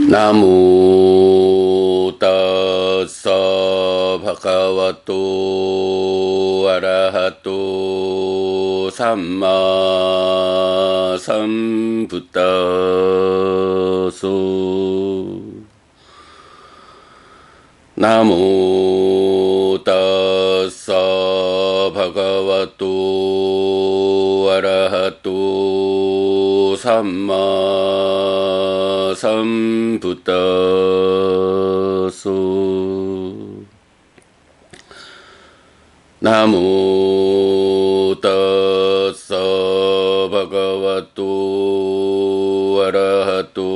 나무 따서 바가와또 아라하또 삼마 삼부따소 나무 따서 바가와또 아라하또 삼마 삼부따소 나무 따서 바가와또 아라하또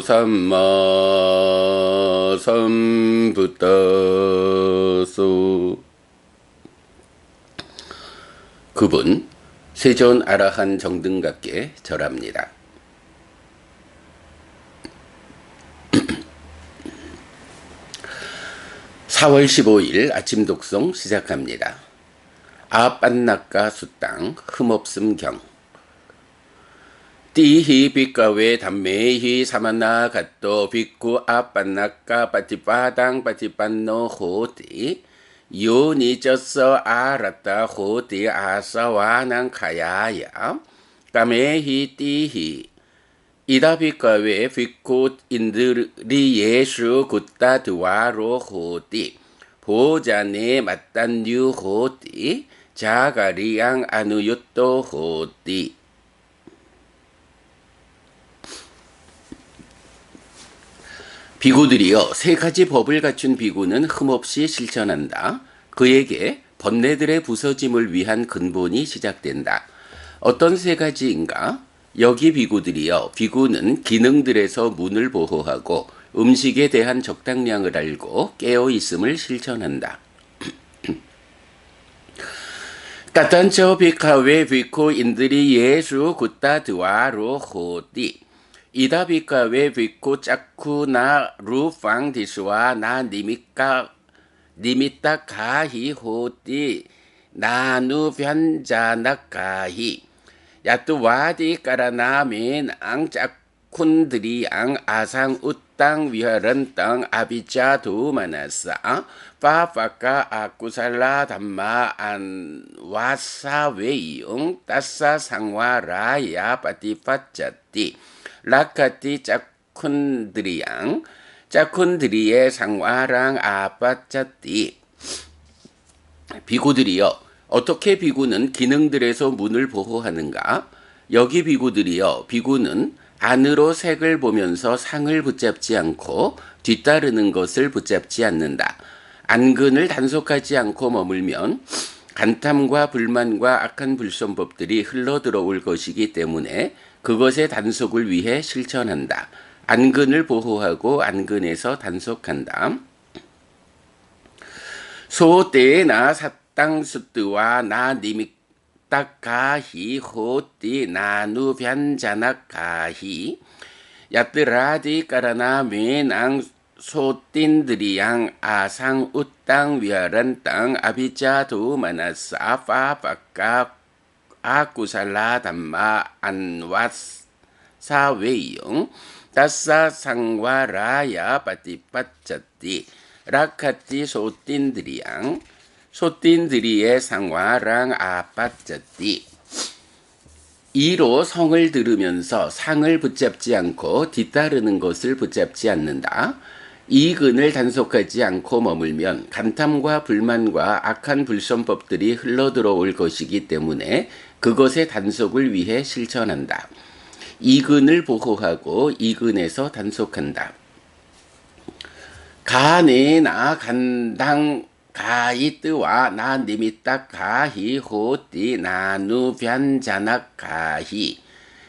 삼마 삼부따소. 그분 세존 아라한 정등각께 절합니다. (4월 15일) 아침 독송 시작합니다. 아빤낙가 수땅 흠없음경. 띠히 빗가웨 담메히 사마나 갓도 빗구 아빤낙가 빠티빠당 빠티빤노 호띠 요니쩌서 아라따 호띠 아사와난 카야야 까메히 띠히 이다비과외 빅굿 인드리 예수 굿다 드와로 호띠 보자네 맞단유 호띠 자가리양 아누유또 호띠. 비구들이여, 세 가지 법을 갖춘 비구는 흠없이 실천한다. 그에게 번뇌들의 부서짐을 위한 근본이 시작된다. 어떤 세 가지인가? 여기 비구들이여, 비구는 기능들에서 문을 보호하고 음식에 대한 적당량을 알고 깨어있음을 실천한다. 까탄처 비카웨 비코 인들이 예수 굿다 드와로 호띠 이다 비카웨 비코 짜쿠나 루팡 디스와 나 니미따 가히 호띠 나누 변자나 가히 야뚜와디 까라나 맨앙 짝쿤드리앙 아상 우땅 위하런 땅 아비자 두마나사 파파카 아쿠살라 담마 안 와사 웨이용 따사 상와라야 파티파짜띠 라카티 짝쿤드리앙 짝쿤드리의 상와랑 아파짜띠. 비구들이여, 어떻게 비구는 기능들에서 문을 보호하는가? 여기 비구들이여, 비구는 안으로 색을 보면서 상을 붙잡지 않고 뒤따르는 것을 붙잡지 않는다. 안근을 단속하지 않고 머물면 간탐과 불만과 악한 불선법들이 흘러들어올 것이기 때문에 그것의 단속을 위해 실천한다. 안근을 보호하고 안근에서 단속한다. 소떼나 사땅수뜨와 나 니믹따가히 호띠 나누 변자나가히 야뜨라디 까라나 메낭 소틴드리양 아상 우땅 위아란 땅 아비자 두마나사 파바까 아쿠살라 담마 안와사 웨이용 따사 상와라야 바티파짜띠 라카티 소틴드리양 소틴드리의 상와랑 아파짜띠. 이로 성을 들으면서 상을 붙잡지 않고 뒤따르는 것을 붙잡지 않는다. 이 근을 단속하지 않고 머물면 간탐과 불만과 악한 불선법들이 흘러들어올 것이기 때문에 그것의 단속을 위해 실천한다. 이 근을 보호하고 이 근에서 단속한다. 가네나 간당 가이뜨와 나 니미따 가히 호띠 나누 변자나 가히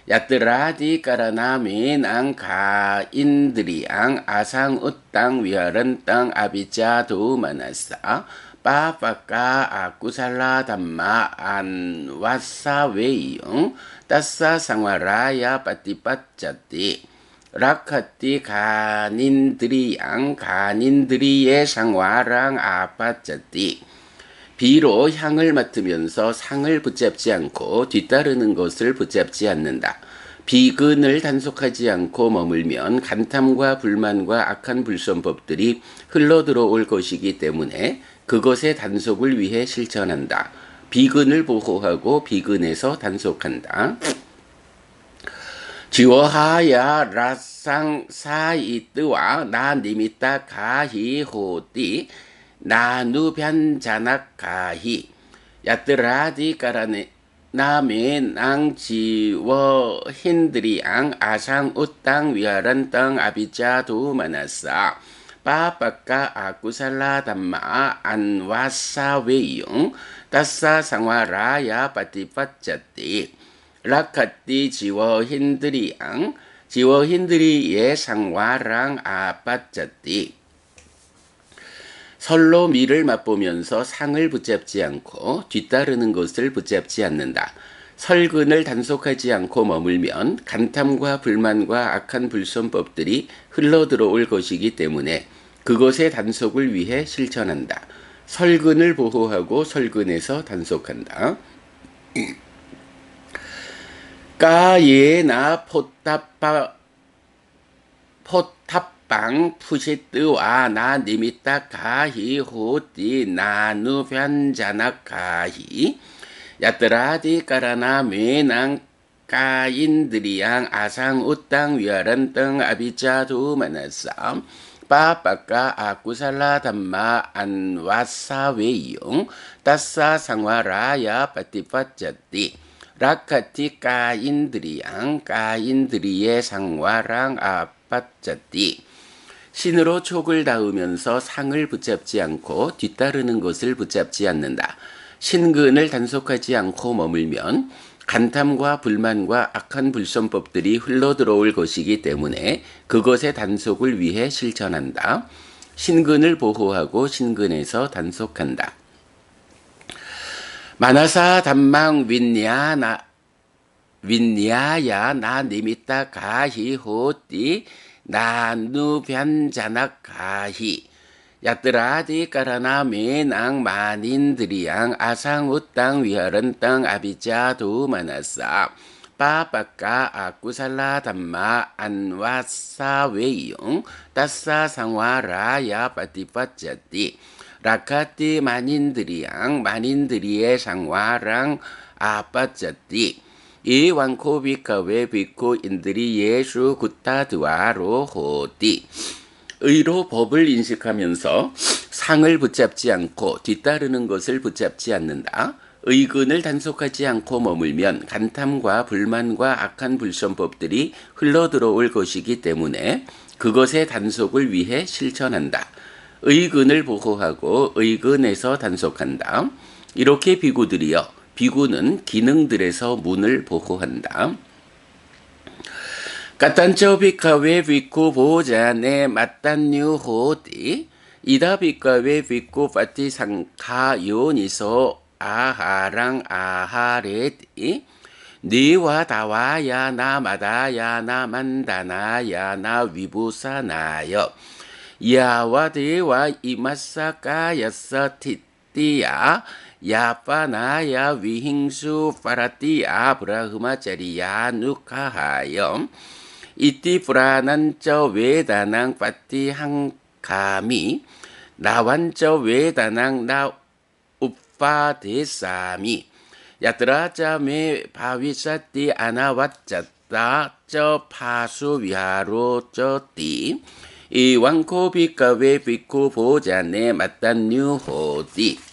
야뜨라디 까라나 메낭 가인드리앙 아상 우땅 위아른 땅 아비자 두마나사 빠빠까 아쿠살라 담마 안 와사 웨이용 따사 상와라야 빠띠빠짜띠 라카티 가닌드리양 가닌드리의 상와랑 아파짜띠. 비로 향을 맡으면서 상을 붙잡지 않고 뒤따르는 것을 붙잡지 않는다. 비근을 단속하지 않고 머물면 간탐과 불만과 악한 불선법들이 흘러들어올 것이기 때문에 그것의 단속을 위해 실천한다. 비근을 보호하고 비근에서 단속한다. 지워하야 라상 사이뜨와 나 니미따 가히 호띠 나누 변자낙 가히 야뜨라디 까라네 남의 낭 지워 힌드리앙 아상 우땅 위아란 땅 아비자 도마나사 빠빠까 아쿠살라 담마 안와사 웨용 따사 상와라야 빠티빠짜띠 라카띠 지워 힌드리앙 지워 힌드리의 상와랑 아빠짜띠 설로 미를 맛보면서 상을 붙잡지 않고 뒤따르는 것을 붙잡지 않는다. 설근을 단속하지 않고 머물면 간탐과 불만과 악한 불선법들이 흘러들어올 것이기 때문에 그것의 단속을 위해 실천한다. 설근을 보호하고 설근에서 단속한다. 까예나 포탑방 푸시뜨와 나 니미따 가히 호띠 나누 변자나 가히 야뜨라디 까라나 메낭 까인드리양 아상 우땅 위아란 땅 아비자 도마나사 빠빠까 아쿠살라 담마 안와사 웨용 따사 상와라야 빠티빠짜띠 라카티 까인드리양 까인드리의 상와랑 아빠짜띠 신으로 촉을 닿으면서 상을 붙잡지 않고 뒤따르는 것을 붙잡지 않는다. 신근을 단속하지 않고 머물면 간탐과 불만과 악한 불선법들이 흘러들어올 것이기 때문에 그것의 단속을 위해 실천한다. 신근을 보호하고 신근에서 단속한다. 마나사 담망 윈야야 나 니미따 가히 호띠 나누 변자낙 가히 야뜨라디 까라나 메낭 만인드리양 아상 우땅 위아란 땅 아비자 도마나사 빠빠까 아쿠살라 담마 안와사 웨용 따사 상와라야 빠티빠짜띠 라카띠 만인드리양 만인드리의 상와랑 아빠짜띠 이 왕코비카 웨비코 인드리 예수 구타드와로 호띠 의로 법을 인식하면서 상을 붙잡지 않고 뒤따르는 것을 붙잡지 않는다. 의근을 단속하지 않고 머물면 간탐과 불만과 악한 불선법들이 흘러들어올 것이기 때문에 그것의 단속을 위해 실천한다. 의근을 보호하고 의근에서 단속한다. 이렇게 비구들이여 비구는 기능들에서 문을 보호한다. 까탄처 비카웨 비쿠 보자네 맞단유 호디 이다 비카웨 비쿠 파티 상카 요니소 아하랑 아하레디 니와 다와야 나 마다야 나 만다나야 나 위부사나여 야와 대와 이마사까야사 티띠야 야파나야 위행수 파라띠야 브라흐마짜리야 누카하여 이띠 브라난저 외다낭 파띠 항카미 나완저 외다낭 나 우파데사미 야트라자 메 바위사띠 아나왓자따 저 파수 위하로 저띠 이 왕코 비카웨 비쿠 보자네 맞단유 호디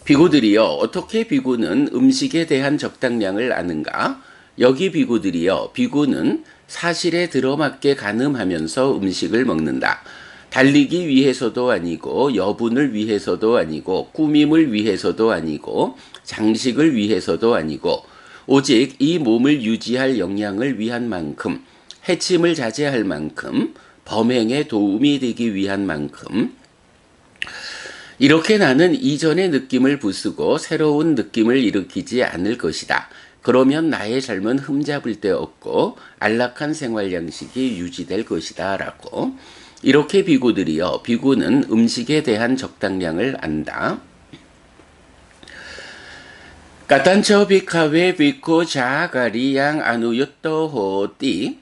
비구들이여 어떻게 비구는 음식에 대한 적당량을 아는가? 여기 비구들이여 비구는 사실에 들어맞게 가늠하면서 음식을 먹는다. 달리기 위해서도 아니고 여분을 위해서도 아니고 꾸밈을 위해서도 아니고 장식을 위해서도 아니고 오직 이 몸을 유지할 역량을 위한 만큼 해침을 자제할 만큼 범행에 도움이 되기 위한 만큼 이렇게 나는 이전의 느낌을 부수고 새로운 느낌을 일으키지 않을 것이다. 그러면 나의 삶은 흠잡을 데 없고 안락한 생활 양식이 유지될 것이다. 라고. 이렇게 비구들이여 비구는 음식에 대한 적당량을 안다. 까딴처 비카웨 비코 자가리양 아누유토 호띠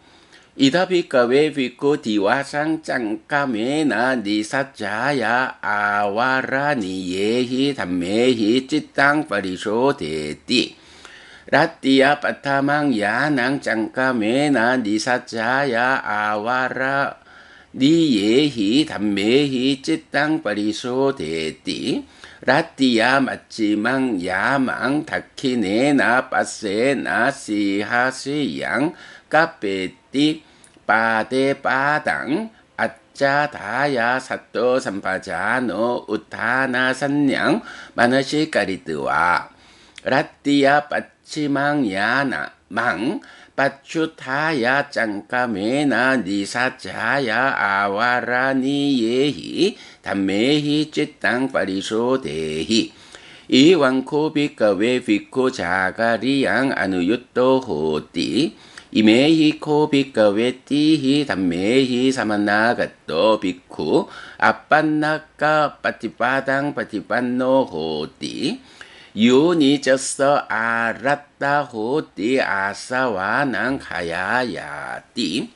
이다 비카웨 비코 디와상 짱까메나 니사자야 아와라 니예히 담메히 찌땅 파리쇼 데띠 라띠야 빠타망 야낭 짱까메나 니사자야 아와라 니예히 담메히 찌땅 파리쇼 데띠 라띠야 마찌망 야망 다키네나 빠세나 시하시양 까페띠 빠데 빠당 아짜다야 사또 삼파자노 우타나 산냥 마나시 까리뜨와 라띠야 빠치망 야나 망 빠추타야 짱까메나 니사자야 아와라니예히 담메히 찌땅 파리쇼 데히 이왕코 비카웨 비코 자가리양 아누유토 호띠 이메히 코 비카웨 띠히 담메히 사만나가또 비쿠 아빤나까 빠티빠당 빠티빤노 호띠 유니저서 아랐다 호띠 아사와낭 가야야띠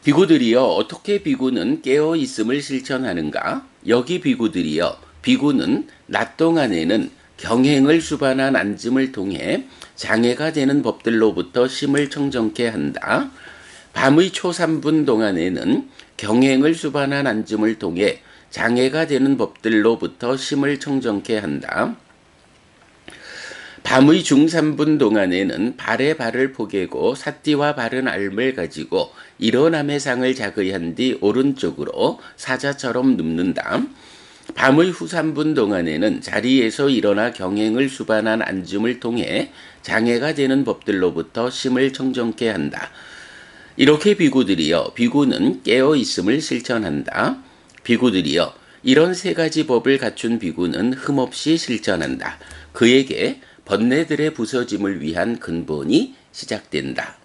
비구들이여 어떻게 비구는 깨어 있음을 실천하는가? 여기 비구들이여 비구는 낮 동안에는 경행을 수반한 앉음을 통해 장애가 되는 법들로부터 심을 청정케 한다. 밤의 초 3분 동안에는 경행을 수반한 앉음을 통해 장애가 되는 법들로부터 심을 청정케 한다. 밤의 중 3분 동안에는 발에 발을 포개고 사띠와 바른 알을 가지고 일어남의 상을 자그한 뒤 오른쪽으로 사자처럼 눕는다. 밤의 후 3분 동안에는 자리에서 일어나 경행을 수반한 앉음을 통해 장애가 되는 법들로부터 심을 청정케 한다. 이렇게 비구들이여 비구는 깨어 있음을 실천한다. 비구들이여 이런 세 가지 법을 갖춘 비구는 흠없이 실천한다. 그에게 번뇌들의 부서짐을 위한 근본이 시작된다.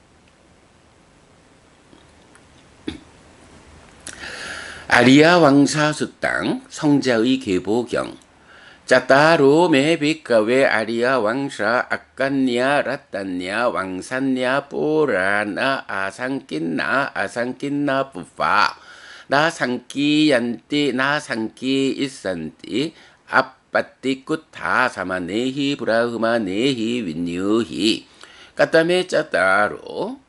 아리야 왕사수땅 성자의 계보경 짜따로 메비카웨 아리야 왕사 아깐냐 라딴냐 왕산냐 뽀라나 아상낀나 뿌파 나 상끼 얀띠 나 상끼 이산띠 앞바띠 굿타 사마네히 브라흐마네히 윈유히 까따메 짜따로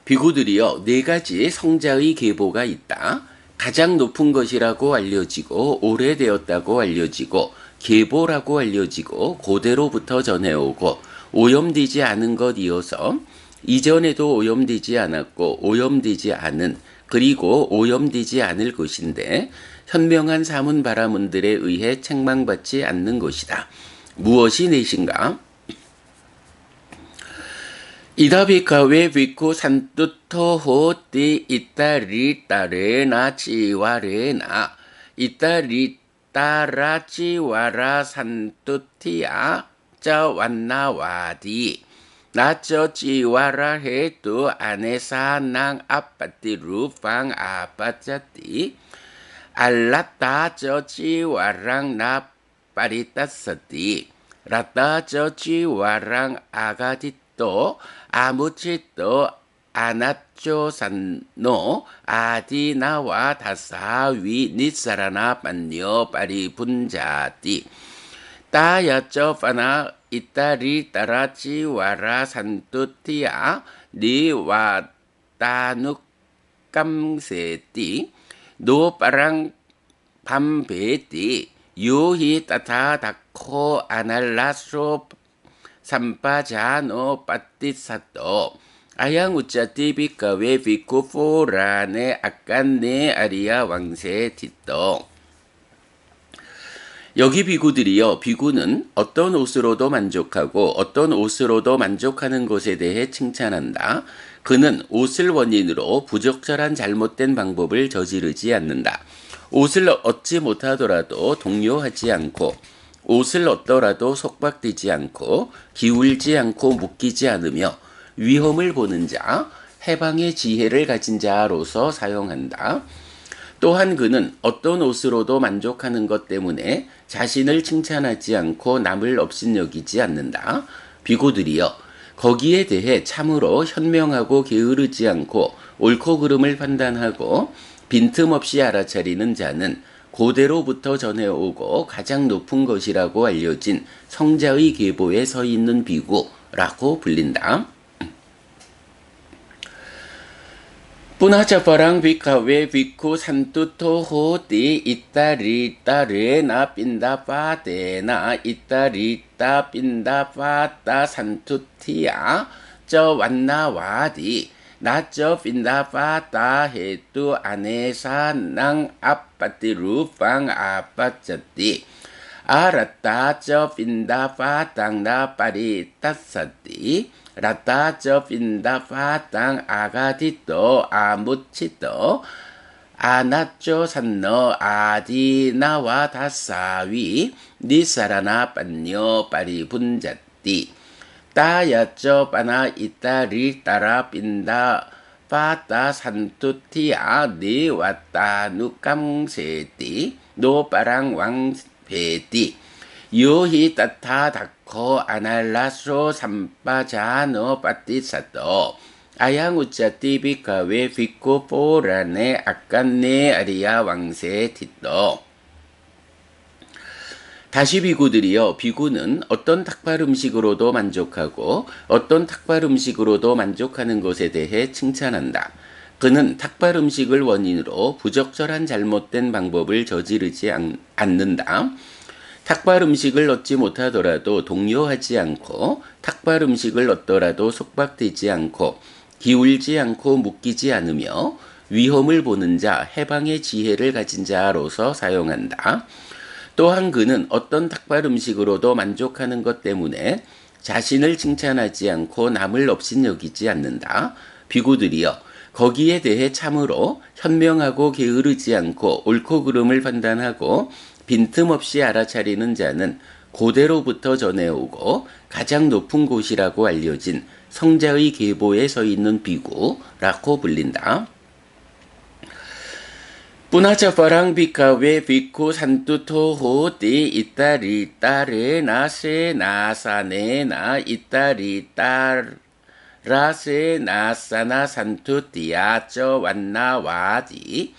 비구들이여 네 가지 성자의 계보가 있다. 가장 높은 것이라고 알려지고 오래되었다고 알려지고 계보라고 알려지고 고대로부터 전해오고 오염되지 않은 것 이어서 이전에도 오염되지 않았고 오염되지 않은 그리고 오염되지 않을 것인데 현명한 사문 바라문들에 의해 책망받지 않는 것이다. 무엇이 넷인가? 이다비카웨 비쿠 산뚜토 호띠 이따리따레나 치와레나 이따리따라 치와라 산뚜티야 짜완나와디 나저 치와라 헤뚜 아네사낭 아빠띠 루팡 아빠짜띠 알라따 저 치와랑 나 파리따서띠 라따 저 치와랑 아가디또 아무치또 아나쪼산노 아디나와 다사위 니사라나 반요 파리 분자띠 따야쪼 파나 이따리 따라치 와라 산뚜티야 니와 따누 깜세띠 노빠랑 밤베띠 유히 따타 다코 아날라소 삼파자노 빠띠사또 아양 우짜띠 비카웨 비쿠 포라네 아깐네 아리야 왕세 티또 여기 비구들이여 비구는 어떤 옷으로도 만족하고 어떤 옷으로도 만족하는 것에 대해 칭찬한다. 그는 옷을 원인으로 부적절한 잘못된 방법을 저지르지 않는다. 옷을 얻지 못하더라도 동요하지 않고 옷을 얻더라도 속박되지 않고 기울지 않고 묶이지 않으며 위험을 보는 자, 해방의 지혜를 가진 자로서 사용한다. 또한 그는 어떤 옷으로도 만족하는 것 때문에 자신을 칭찬하지 않고 남을 업신여기지 않는다. 비고들이여 거기에 대해 참으로 현명하고 게으르지 않고 옳고 그름을 판단하고 빈틈없이 알아차리는 자는 고대로부터 전해오고 가장 높은 것이라고 알려진 성자의 계보에 서 있는 비구라고 불린다. Punacaparang bhikkhave bhikkhu santuto hoti ittarita rena pindapatena ittarita pindapata santuttiya ca vannavadi na ca pindapata hetu anesanang appatirupang appacchati aratta ca pindapatang na paritassati Rata cho pinda patang agatito amuchito anacho sanno adinawa tasawi nisarana panyo paribunjati tayacho pana itari tara pinda pata santutia diwata nukam seti no parang wang peti Yuhi tata dakho anallaso sampajano patisato ayang uccati bhikkhave bhikkhu porane akkanne 아리야 왕세 tit 다시 비구들이여 비구는 어떤 닭발 음식으로도 만족하고 어떤 닭발 음식으로도 만족하는 것에 대해 칭찬한다. 그는 닭발 음식을 원인으로 부적절한 잘못된 방법을 저지르지 않는다. 닭발 음식을 얻지 못하더라도 동요하지 않고 닭발 음식을 얻더라도 속박되지 않고 기울지 않고 묶이지 않으며 위험을 보는 자, 해방의 지혜를 가진 자로서 사용한다. 또한 그는 어떤 닭발 음식으로도 만족하는 것 때문에 자신을 칭찬하지 않고 남을 업신여기지 않는다. 비구들이여 거기에 대해 참으로 현명하고 게으르지 않고 옳고 그름을 판단하고 빈틈없이 알아차리는 자는 고대로부터 전해오고 가장 높은 곳이라고 알려진 성자의 계보에 서 있는 비구라고 불린다. Punacaparang bhikkhave bhikkhu santuto hoti ittarita rena senasana ittarita rasenasana santutiya ca vannavadi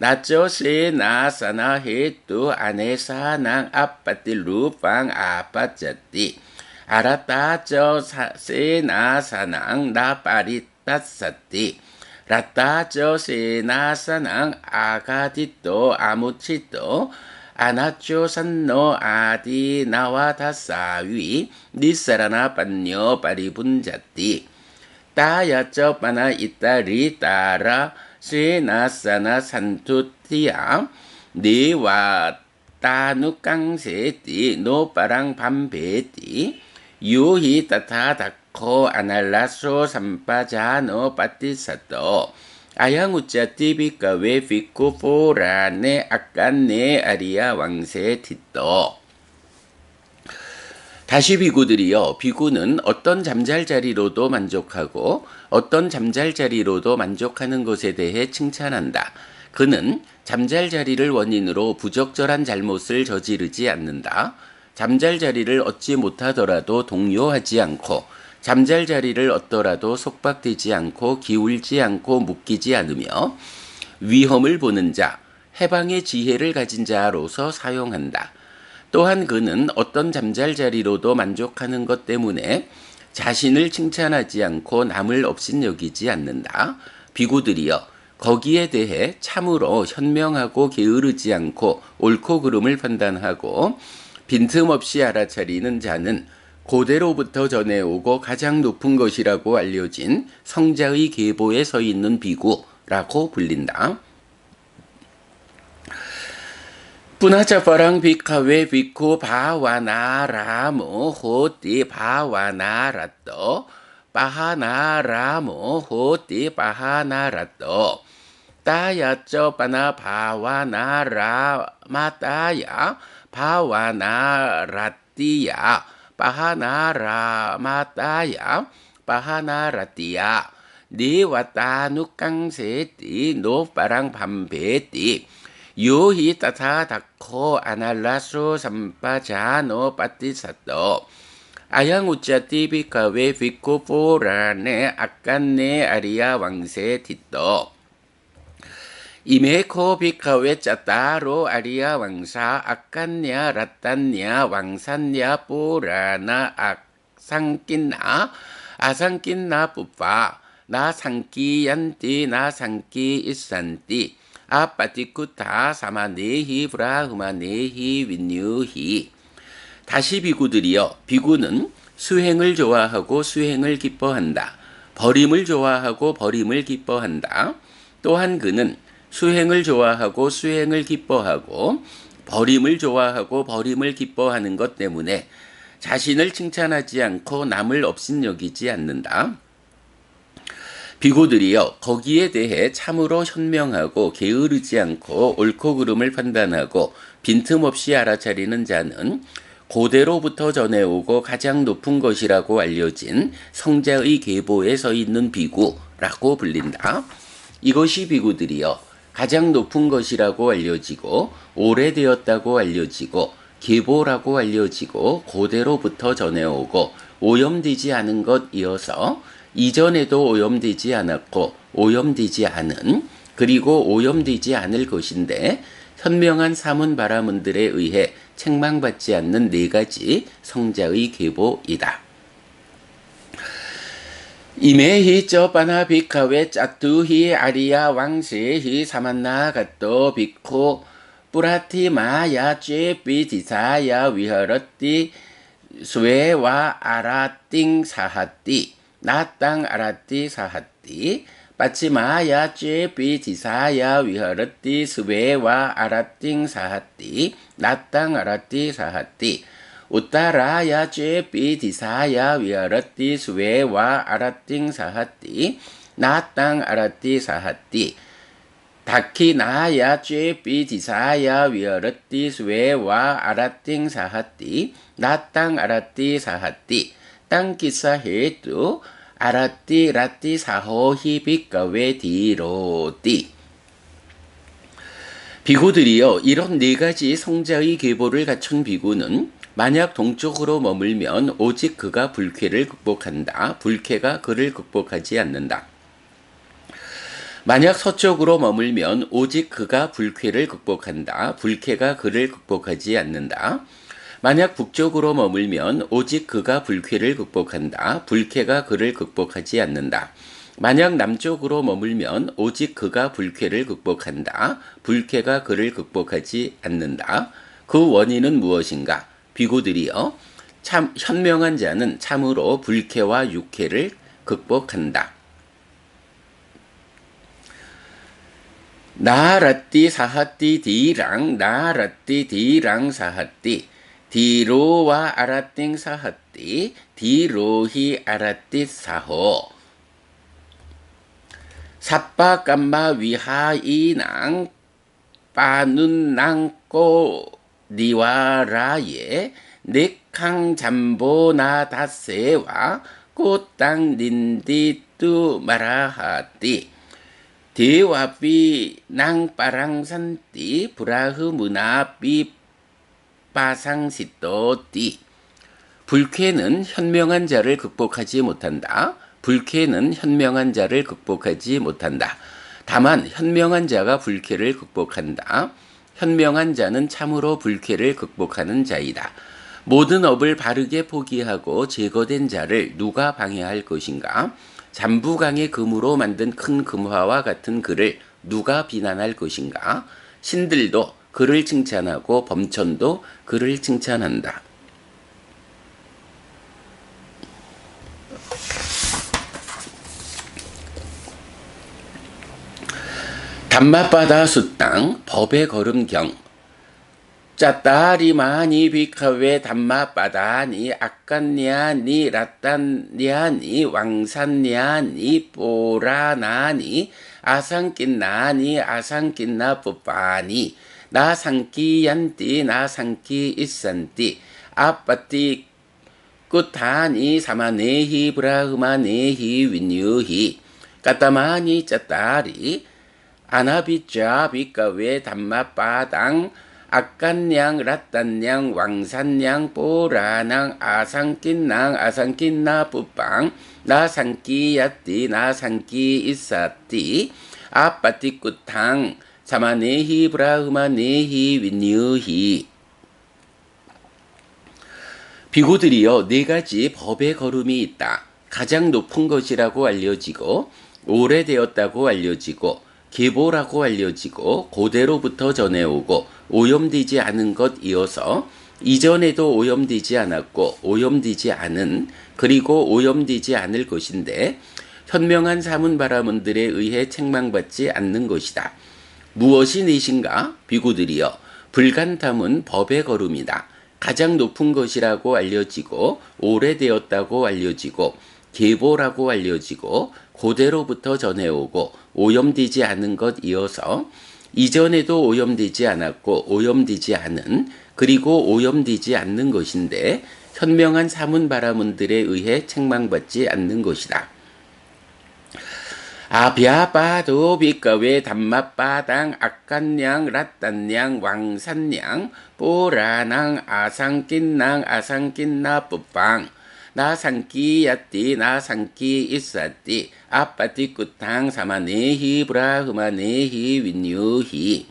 naco senasana hetu anesanang appatilupang appacchati arata ca senasanang naparittassati Rata cho senasanang agatito amuchito anacho sanno adi nawatasawi nisarana panyo paribunjati taya cho pana itari tara senasana santutiya niwa tanukang seti no parang pambeti yuhi tata Ko anallaso sampajano patisato ayang uccati bhikkhave bhikkhu porane akkanne 아리야 왕세 tit 다시 비구들이여 비구는 어떤 잠잘자리로도 만족하고 어떤 잠잘자리로도 만족하는 것에 대해 칭찬한다. 그는 잠잘자리를 원인으로 부적절한 잘못을 저지르지 않는다. 잠잘자리를 얻지 못하더라도 동요하지 않고 잠잘자리를 얻더라도 속박되지 않고 기울지 않고 묶이지 않으며 위험을 보는 자, 해방의 지혜를 가진 자로서 사용한다. 또한 그는 어떤 잠잘자리로도 만족하는 것 때문에 자신을 칭찬하지 않고 남을 업신여기지 않는다. 비구들이여 거기에 대해 참으로 현명하고 게으르지 않고 옳고 그름을 판단하고 빈틈없이 알아차리는 자는 고대로부터 전해오고 가장 높은 것이라고 알려진 성자의 계보에 서 있는 비구라고 불린다. Punacaparang bhikkhave bhikkhu bhavanaramo hoti bhavanarato pahanaramo hoti pahanarato tayaco pana bhavanaramataya bhavanaratiya Pahanarataya Pahanaratiya 니 왔다 누깡세띠 노빠랑 밤베띠 요히 따타 다코 아날라수 삼바자노 빠띠사또 아양 우짜띠 비카웨 비코포라네 아깐네 아리아 왕세 티또 이메코 비카웨 짜따로 아리아 왕사 아깐냐 라딴냐 왕산냐 뽀라나 악상낀나 아상낀나 뿌빠 나 상끼얀띠 나 상끼 이산띠 아빠띠쿠타 사마네히 브라흐마네히 윈유히 다시 비구들이여 비구는 수행을 좋아하고 수행을 기뻐한다. 버림을 좋아하고 버림을 기뻐한다. 또한 그는 수행을 좋아하고 수행을 기뻐하고 버림을 좋아하고 버림을 기뻐하는 것 때문에 자신을 칭찬하지 않고 남을 업신여기지 않는다. 비구들이여 거기에 대해 참으로 현명하고 게으르지 않고 옳고 그름을 판단하고 빈틈없이 알아차리는 자는 고대로부터 전해오고 가장 높은 것이라고 알려진 성자의 계보에 서 있는 비구라고 불린다. 이것이 비구들이여 가장 높은 것이라고 알려지고 오래되었다고 알려지고 계보라고 알려지고 고대로부터 전해오고 오염되지 않은 것이어서 이전에도 오염되지 않았고 오염되지 않은 그리고 오염되지 않을 것인데 현명한 사문바라문들에 의해 책망받지 않는 네 가지 성자의 계보이다. 이메히 쩌바나 비카웨 짜뚜히 아리야 왕세히 사만나 갓도 비코 뿌라티마야 죄비 디사야 위허러띠 스웨와 아라띵 사하띠 나땅 아라띠 사하띠 빠치마야 죄비 디사야 위허러띠 스웨와 아라띵 사하띠 나땅 아라띠 사하띠 우따라야 죄비 디사야 위허러띠 스웨와 아라띵 사하띠 나땅 아라띠 사하띠 다키나야 죄비 디사야 위허러띠 스웨와 아라띵 사하띠 나땅 아라띠 사하띠 땅기사 헤뚜 아라띠 라띠 사호히 비까웨 디로띠 비구들이여 이런 네 가지 성자의 계보를 갖춘 비구는 만약 동쪽으로 머물면 오직 그가 불쾌를 극복한다. 불쾌가 그를 극복하지 않는다. 만약 서쪽으로 머물면 오직 그가 불쾌를 극복한다. 불쾌가 그를 극복하지 않는다. 만약 북쪽으로 머물면 오직 그가 불쾌를 극복한다. 불쾌가 그를 극복하지 않는다. 만약 남쪽으로 머물면 오직 그가 불쾌를 극복한다. 불쾌가 그를 극복하지 않는다. 그 원인은 무엇인가? 비구들이여 참 현명한 자는 참으로 불쾌와 육쾌를 극복한다. 나라띠 사하띠 디랑 나라띠 디랑 사하띠 디로와 아라띵 사하띠 디로히 아라띠 사호 사빠 깜마 위하이낭 빠눈낭꼬 니와라예 넥캉 잠보나 다세와 꽃땅 닌디뚜 마라하띠 대와삐 낭빠랑산띠 브라흐무나삐 빠상시또띠 불쾌는 현명한 자를 극복하지 못한다. 불쾌는 현명한 자를 극복하지 못한다. 다만 현명한 자가 불쾌를 극복한다. 현명한 자는 참으로 불쾌를 극복하는 자이다. 모든 업을 바르게 포기하고 제거된 자를 누가 방해할 것인가? 잠부강의 금으로 만든 큰 금화와 같은 그를 누가 비난할 것인가? 신들도 그를 칭찬하고 범천도 그를 칭찬한다. 담마바다 수땅 법의 걸음경 짜따리마니 비카웨 담마바다니 아깐냐니 라딴냐니 왕산냐니 뽀라나니 아상낀나니 아상낀나 뿌빠니 나상끼얀띠 나상끼 이산띠 아빠띠 꾸타니 사마네히 브라흐마네히 윈유히 까따마니 짜따리 아나비짜 비까웨 담마빠당 아깐냥 라딴냥 왕산냥 뽀라낭 아상낀낭 아상낀나 뿌빵 나상끼야띠 나상끼 있사띠 아빠띠꾸탕 사마네히 브라흐마네히 윈유히. 비구들이여 네 가지 법의 걸음이 있다. 가장 높은 것이라고 알려지고 오래되었다고 알려지고 계보라고 알려지고 고대로부터 전해오고 오염되지 않은 것 이어서 이전에도 오염되지 않았고 오염되지 않은 그리고 오염되지 않을 것인데 현명한 사문바라문들에 의해 책망받지 않는 것이다. 무엇이 넷인가? 비구들이여 불간탐은 법의 걸음이다. 가장 높은 것이라고 알려지고 오래되었다고 알려지고 계보라고 알려지고 고대로부터 전해오고 오염되지 않은 것 이어서 이전에도 오염되지 않았고 오염되지 않은 그리고 오염되지 않는 것인데 현명한 사문바라문들에 의해 책망받지 않는 것이다. 아비아바도 비까웨 담마빠당 아깐냥 라딴냥 왕산냥 뽀라낭 아상낀낭 아상낀나 뿌빵 나상끼야띠 나상끼 있사띠 아빠띠꾸탕 사마네히 브라흐마네히 윈유히.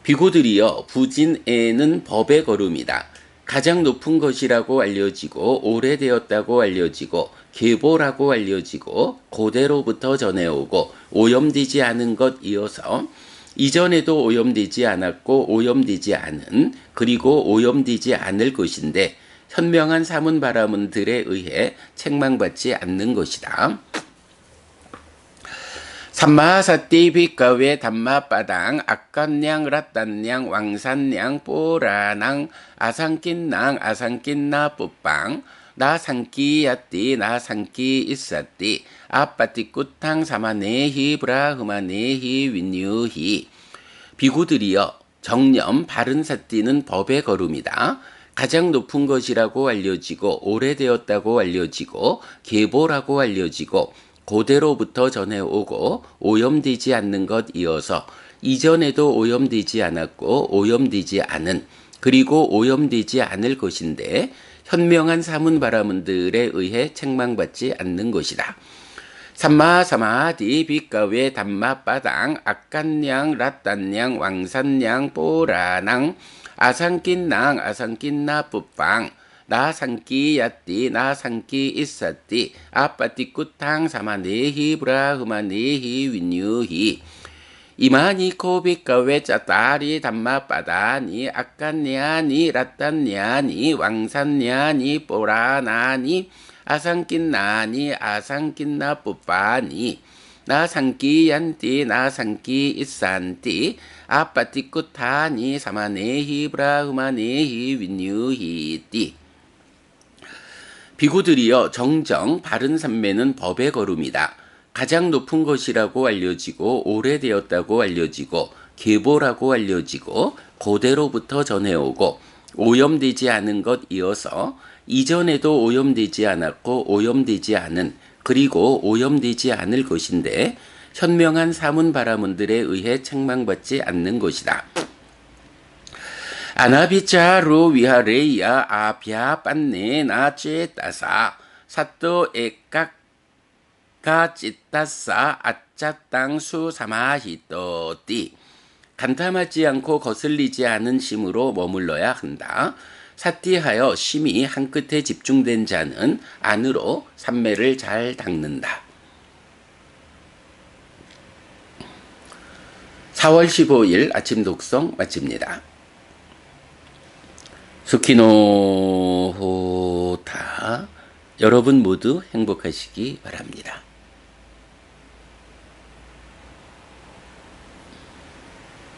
비구들이여 부진에는 법의 걸음이다. 가장 높은 것이라고 알려지고 오래되었다고 알려지고 계보라고 알려지고 고대로부터 전해오고 오염되지 않은 것 이어서 이전에도 오염되지 않았고 오염되지 않은 그리고 오염되지 않을 것인데 현명한 사문바라문들에 의해 책망받지 않는 것이다. 삼마사띠 비까웨 담마빠당 아깐냥 라딴냥 왕산냥 뽀라낭 아상낀낭 아상낀나 뿌빵 나상끼야띠 나상끼 있사띠 아빠띠꾸탕 사마네히 브라흐마네히 윈유히. 비구들이여 정념 바른 사띠는 법의 걸음이다. 가장 높은 것이라고 알려지고 오래되었다고 알려지고 계보라고 알려지고 고대로부터 전해오고 오염되지 않는 것 이어서 이전에도 오염되지 않았고 오염되지 않은 그리고 오염되지 않을 것인데 현명한 사문바라문들에 의해 책망받지 않는 것이다. 삼마사마디 비까웨 담마빠당 아깐냥 라딴냥 왕산냥 뽀라낭 아상낀낭 아상낀나 뿌빵 나상끼야띠 나상끼 있사띠 아빠띠꾸탕 사마네히 브라흐마네히 윈유히. 이마니코 비까웨 짜따리 담마빠다니 아깐냐니 라딴냐니 왕산냐니 뽀라나니 아상낀나니 아상낀나 뿌빠니 나상끼얀띠 나상끼 있산띠 아빠띠꾸타니 사마네히 브라흐마네히 윈유히띠. 비구들이여 정정 바른 삼매는 법의 걸음이다. 가장 높은 것이라고 알려지고 오래되었다고 알려지고 계보라고 알려지고 고대로부터 전해오고 오염되지 않은 것 이어서 이전에도 오염되지 않았고 오염되지 않은 그리고 오염되지 않을 것인데 현명한 사문바라문들에 의해 책망받지 않는 것이다. 아나비짜루 위하레이야 아비아 빤네 나체 따사 사또 에깍가 찌따사 아짜땅 수사마히또띠. 간탐하지 않고 거슬리지 않은 심으로 머물러야 한다. 사띠하여 심이 한 끝에 집중된 자는 안으로 삼매를 잘 닦는다. 4월 15일 아침 독성 마칩니다. 수키노 호타. 여러분 모두 행복하시기 바랍니다.